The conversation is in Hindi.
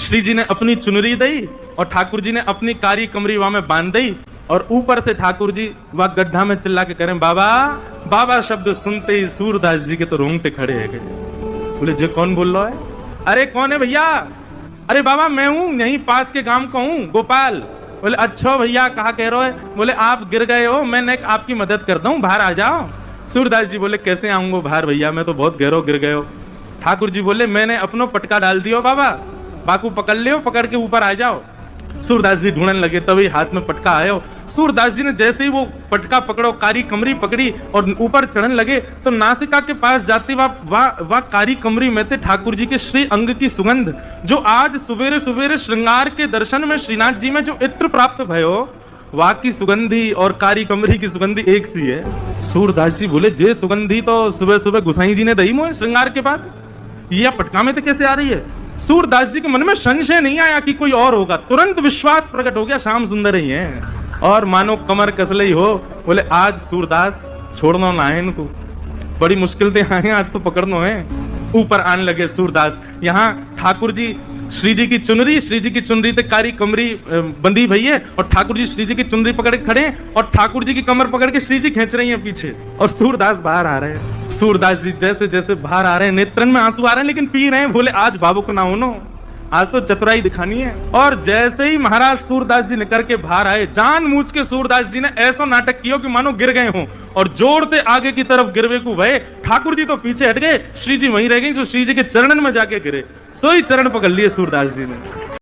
श्री जी ने अपनी चुनरी दी और ठाकुर जी ने अपनी कारी कमरी वहां में बांध दी और ऊपर से ठाकुर जी वह गड्ढा में चिल्ला के करें बाबा बाबा शब्द सुनते ही सूरदास जी के तो रोंगटे खड़े है गए। बोले जे कौन बोल रहा है? अरे कौन है भैया? अरे बाबा मैं हूं, यहीं पास के गांव का हूं, गोपाल। बोले अच्छा भैया कहा कह रहे हो? बोले आप गिर गए हो, मैं आपकी मदद करता हूं, बाहर आ जाओ। सूरदास जी बोले कैसे आऊंगा बाहर भैया, मैं तो बहुत गहरो गिर गए हो। ठाकुर जी बोले मैंने अपनो पटका डाल दियो बाबा, बाकू पकड़ लियो, पकड़ के ऊपर आ जाओ। सूरदास जी ढूंढने लगे, तभी हाथ में पटका आयो। सूरदास जी ने जैसे ही वो पटका पकड़ो, कारी कमरी पकड़ी और ऊपर चढ़ने लगे तो नासिका के पास जाते वह कारी कमरी में थे ठाकुर जी के श्री अंग की सुगंध, जो आज सवेरे सवेरे श्रृंगार के दर्शन में श्रीनाथ जी में जो इत्र प्राप्त भयो, वहां की सुगंधी और कारी कमरी की सुगंधी एक सी है। सूरदास जी बोले जे सुगंधी तो सुबह सुबह गुसाई जी ने दही मोह श्रृंगार के बाद, यह पटका में तो कैसे आ रही है? सूरदास जी के मन में संशय नहीं आया कि कोई और होगा, तुरंत विश्वास प्रकट हो गया श्याम सुंदर ही है। और मानो कमर कसले ही हो, बोले आज सूरदास छोड़ना ना है इनको, बड़ी मुश्किल से आए आज तो पकड़ना है। ऊपर आने लगे सूरदास। यहाँ ठाकुर जी श्री जी की चुनरी ते कारी कमरी बंदी भई है और ठाकुर जी श्री जी की चुनरी पकड़ के खड़े हैं और ठाकुर जी की कमर पकड़ के श्री जी खींच रही हैं पीछे और सूरदास बाहर आ रहे हैं। सूरदास जी जैसे जैसे बाहर आ रहे हैं, नेत्रन में आंसू आ रहे हैं लेकिन पी रहे हैं। बोले आज भावुक ना होनो, आज तो चतुराई दिखानी है। और जैसे ही महाराज सूरदास जी निकल के बाहर आए, जानबूझ के सूरदास जी ने ऐसा नाटक किया कि मानो गिर गए हों और जोड़ते आगे की तरफ गिरवे को भय। ठाकुर जी तो पीछे हट गए, श्री जी वहीं रह गई, तो श्री जी के चरणन में जाके गिरे, सोई चरण पकड़ लिए सूरदास जी ने।